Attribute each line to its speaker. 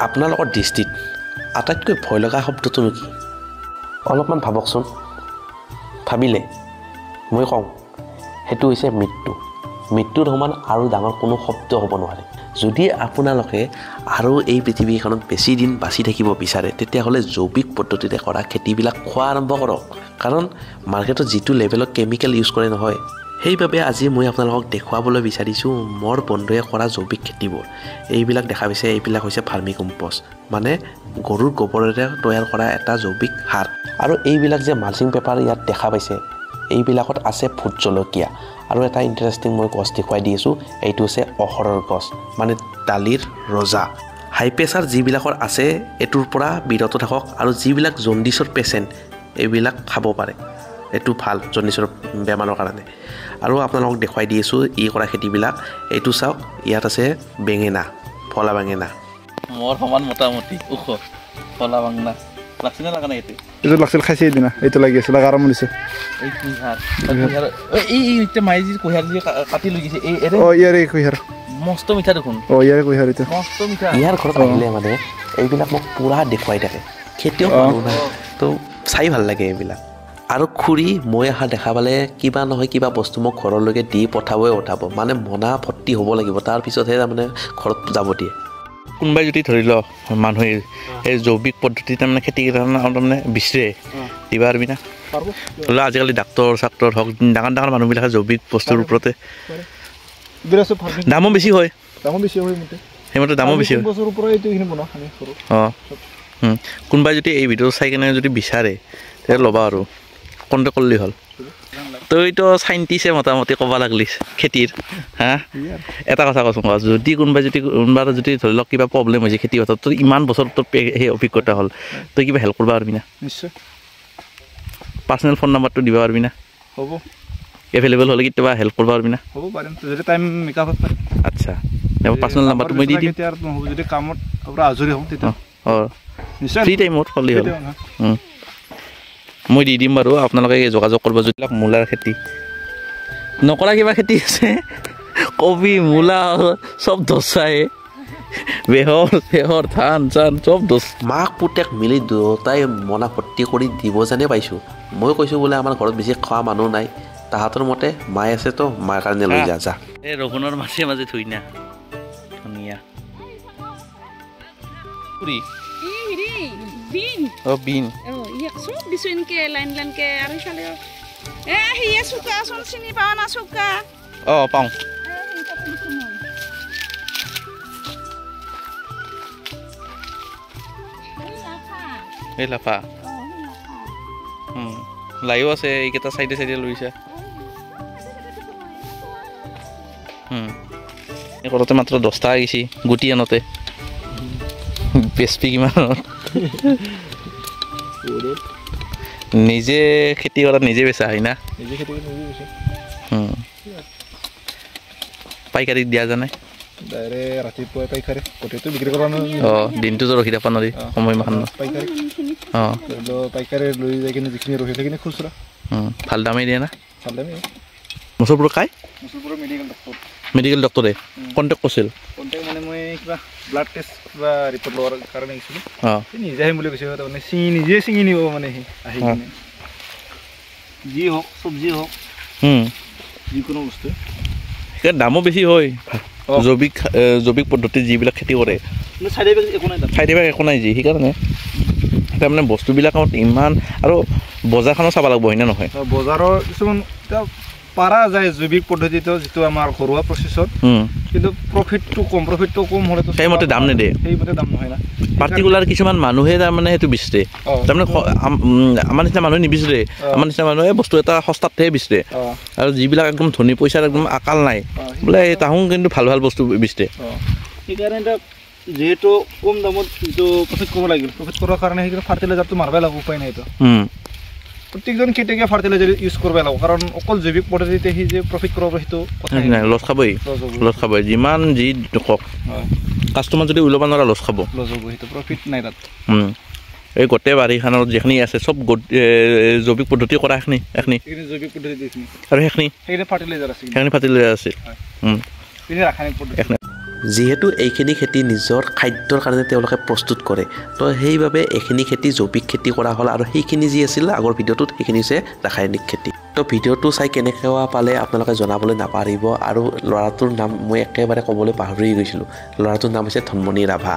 Speaker 1: আপোনালোকৰ দৃষ্টিত আটাইতকৈ ভয় লগা শব্দটোনো কি অলপমান ভাবকচোন ভাবিলে মই কওঁ সেইটো হৈছে মৃত্যুৰ সমান আৰু ডাঙৰ কোনো শব্দ হ'ব নোৱাৰে যদি আপোনালোকে আৰু এই পৃথিৱীখনত বেছি দিন বাচি থাকিব বিচাৰে তেতিয়াহ'লে জৈৱিক পদ্ধতিৰে কৰা খেতিবিলাক খোৱা আৰম্ভ কৰক কাৰণ মাৰ্কেটত যিটো লেভেলত কেমিকেল ইউজ কৰে নহয় সেইবাবে আজি মই আপোনালোকক দেখুৱাবলৈ বিচাৰিছোঁ মোৰ বন্ধুৱে কৰা জৈৱিক খেতিবোৰ এইবিলাক দেখা পাইছে এইবিলাক হৈছে ভাৰ্মি কম্পষ্ট মানে গৰুৰ গোবৰেৰে তৈয়াৰ কৰা এটা জৈৱিক সাৰ আৰু এইবিলাক যে মালচিং পেপাৰ ইয়াত দেখা পাইছে এইবিলাকত আছে ভোট জলকীয়া আৰু এটা ইণ্টাৰেষ্টিং মই গছ দেখুৱাই দি আছোঁ এইটো হৈছে অহৰৰ গছ মানে দালিৰ ৰজা হাই প্ৰেছাৰ যিবিলাকৰ আছে এইটোৰ পৰা বিৰত থাকক আৰু যিবিলাক জণ্ডিছৰ পেচেণ্ট এইবিলাক খাব পাৰে এইটো ভাল জণ্ডিছৰ বেমাৰৰ কাৰণে আৰু আপোনালোকক দেখুৱাই দি আছোঁ ই কৰা খেতিবিলাক এইটো চাওক ইয়াত আছে বেঙেনা ফলা বেঙেনা
Speaker 2: মোৰ সমান মোটামুটি ওখ ফলা বেঙেনা লাগছে না লাগা নাই
Speaker 3: এইটো লাগছিল খাইছে এদিনা এইটো লাগি আছিল আৰাম দিছে
Speaker 2: এই কুঁহিয়াৰ এই এতিয়া মাইজি কুঁহিয়াৰ যে কাটি লৈ গৈছে এই
Speaker 3: ইয়াৰে কুঁহিয়াৰ
Speaker 2: মস্ত মিঠা দেখোন
Speaker 3: ইয়াৰে কুঁহিয়াৰ এইটো
Speaker 2: মস্ত মিঠা
Speaker 1: ইয়াৰ ঘৰত আহিলে মানে এইবিলাক মোক পুৰা দেখুৱাই থাকে খেতিয়ক মানুহ না তো চাই ভাল লাগে এইবিলাক আৰু খুৰী মই অহা দেখা পালে কিবা নহয় কিবা বস্তু মোক ঘৰলৈকে দি পঠাবই মানে মনা ভৰ্তি হ'ব লাগিব তাৰপিছতহে তাৰমানে ঘৰত যাব দিয়ে
Speaker 2: কোনোবাই যদি ধৰি লওক মানুহে এই জৈৱিক পদ্ধতি তাৰমানে খেতি তাৰমানে বিচাৰে দিবা পাৰিবি না ধৰি লওক আজিকালি ডাক্তৰ হওক ডাঙৰ মানুহবিলাকে জৈৱিক বস্তুৰ ওপৰতে দামো বেছি হয় সেইমতে দামো বেছি হয় অঁ কোনোবাই যদি এই ভিডিঅ' চাই কেনে যদি বিচাৰে তেতিয়া ল'বা আৰু কণ্টেক্ট কৰিলে হ'ল তইতো চাইণ্টিষ্টে মোটামুটি ক'ব লাগলি খেতিৰ হা এটা কথা কৈছোঁ যদি কোনোবাই যদি ধৰি লওক কিবা প্ৰব্লেম হৈছে খেতি পথাৰত তোৰ ইমান বছৰ তোৰ সেই অভিজ্ঞতা হ'ল তই কিবা হেল্প কৰিব পাৰিবি না
Speaker 3: নিশ্চয়
Speaker 2: পাৰ্চনেল ফোন নাম্বাৰটো দিব পাৰিবি না
Speaker 3: হ'ব
Speaker 2: এভেইলেবল হ'লে কেতিয়াবা হেল্প কৰিব পাৰিবি না
Speaker 3: হ'ব পাৰিম যদি টাইম মেকআপত পাৰিম
Speaker 2: আচ্ছা পাৰ্চনেল নাম্বাৰটো মই দি দিম
Speaker 3: যদি কামত পৰা আজৰি হওঁ তেতিয়া
Speaker 2: অঁ ফ্ৰী টাইমত হ'লে হ'ল মই দি দিম বাৰু আপোনালোকে যোগাযোগ কৰিব যিবিলাক মূলাৰ খেতি নকৰা কিবা খেতি আছে কবি মূলা চব ধচাই বেহৰ ধান চান চব ধচ
Speaker 1: মাক পুতেক মিলি দুয়োটাই মনা ভৰ্তি কৰি দিব যেনে পাইছোঁ মই কৈছোঁ বোলে আমাৰ ঘৰত বেছি খোৱা মানুহ নাই তাহাঁতৰ মতে মায়ে আছে তো মাৰ কাৰণে লৈ যা
Speaker 2: এই ৰঘুনৰ মাজে মাজে থৈ না ধুনীয়া বিন
Speaker 4: ইয়াক চব দিছোঁ এনেকৈ লাইন লাইনকৈ আৰু ইফালে সিয়ে চুকাচোন চিনি পাওঁ না চুকা
Speaker 2: অঁ পাওঁ এই লাফা লাইও আছে এইকেইটা চাইডে লৈছে ঘৰতে মাত্ৰ 10টা আহিছে গুটি আনতে বেচপি কিমানত নিজে খেতি কৰা নিজে বেচা হয় না পাইকাৰীক দিয়া জানে
Speaker 3: ৰাতিপুৱাই পাইকাৰী গোটেইটো বিক্ৰী কৰা
Speaker 2: অঁ দিনটোতো ৰখি থাকা নোৱাৰি সময় মাখান অঁ
Speaker 3: পাইকাৰী লৈ যাই কিনে যিখিনি ৰখি সেইখিনি খুচুৰা
Speaker 2: ভাল দামেই দিয়ে না
Speaker 3: ভাল দামেই
Speaker 2: মচুৰপুৰ কাই মেডিকেল ডক্টৰে কণ্টেক্ট কৰিছিল
Speaker 3: মানে মই কিবা ব্লাড টেষ্ট কিবা ৰিপৰ্ট লোৱাৰ কাৰণে আহিছিলোঁ
Speaker 2: অঁ
Speaker 3: নিজে আহিম বুলি কৈছে তাৰমানে নিজে ছিঙি নিব মানে আহি কিনে যি হওক চব্জি হওক যিকোনো বস্তু
Speaker 2: সেইকাৰণে দামো বেছি হয় জৈৱিক পদ্ধতিত যিবিলাক খেতি কৰে
Speaker 3: চাইড
Speaker 2: ইফেক্ট একো নাই যি সেইকাৰণে তাৰমানে বস্তুবিলাকত ইমান আৰু বজাৰখনো চাব লাগিব হয়নে নহয়
Speaker 3: বজাৰৰ কিছুমান পাৰা যায় জৈৱিক পদ্ধতিটো যিটো আমাৰ ঘৰুৱা প্ৰচেছত কিন্তু প্ৰফিটটো কম হ'লেতো
Speaker 2: সেইমতে দাম নিদিয়ে
Speaker 3: সেইমতে দাম নহয় না
Speaker 2: পাৰ্টিকুলাৰ কিছুমান মানুহে তাৰমানে সেইটো বিচাৰে তাৰমানে আমাৰ নিচিনা মানুহে নিবিচাৰে আমাৰ নিচিনা মানুহে বস্তু এটা সস্তাতহে বিচাৰে আৰু যিবিলাক একদম ধনী পইচাৰ একদম আকাল নাই বোলে তাহোঁ কিন্তু ভাল বস্তু বিচাৰে
Speaker 3: সেইকাৰণে এতিয়া যিহেতু কম দামত যিটো প্ৰফিট কৰিব লাগিল প্ৰফিট কৰাৰ কাৰণে সেইকাৰণে ফাৰ্টিলাইজাৰটো মাৰিবই লাগিব উপায় নাই এইটো প্ৰত্যেকজন খেতিয়কে ফাৰ্টিলাইজাৰ ইউজ কৰিব লাগিব কাৰণ অকল জৈৱিক পদ্ধতিতে সি যে প্ৰফিট কৰিব সেইটো
Speaker 2: নাই লছ খাবই যিমান যি কওক কাষ্টমাৰ যদি ওলাব নোৱাৰা লছ খাব
Speaker 3: সেইটো প্ৰফিট নাই তাত
Speaker 2: এই গোটেই বাৰীখনত যিখিনি আছে চব জৈৱিক পদ্ধতি কৰা এখনি
Speaker 3: জৈৱিক পদ্ধতি
Speaker 2: আৰু সেইখিনি
Speaker 3: ফাৰ্টিলাইজাৰ আছে
Speaker 2: আছিল
Speaker 1: যিহেতু এইখিনি খেতি নিজৰ খাদ্যৰ কাৰণে তেওঁলোকে প্ৰস্তুত কৰে তো সেইবাবে এইখিনি খেতি জৈৱিক খেতি কৰা হ'ল আৰু সেইখিনি যি আছিল আগৰ ভিডিঅ'টোত সেইখিনি হৈছে ৰাসায়নিক খেতি তো ভিডিঅ'টো চাই কেনেকৈ পালে আপোনালোকে জনাবলৈ নাপাহৰিব আৰু ল'ৰাটোৰ নাম মই একেবাৰে ক'বলৈ পাহৰি গৈছিলোঁ ল'ৰাটোৰ নাম হৈছে ধনমণি ৰাভা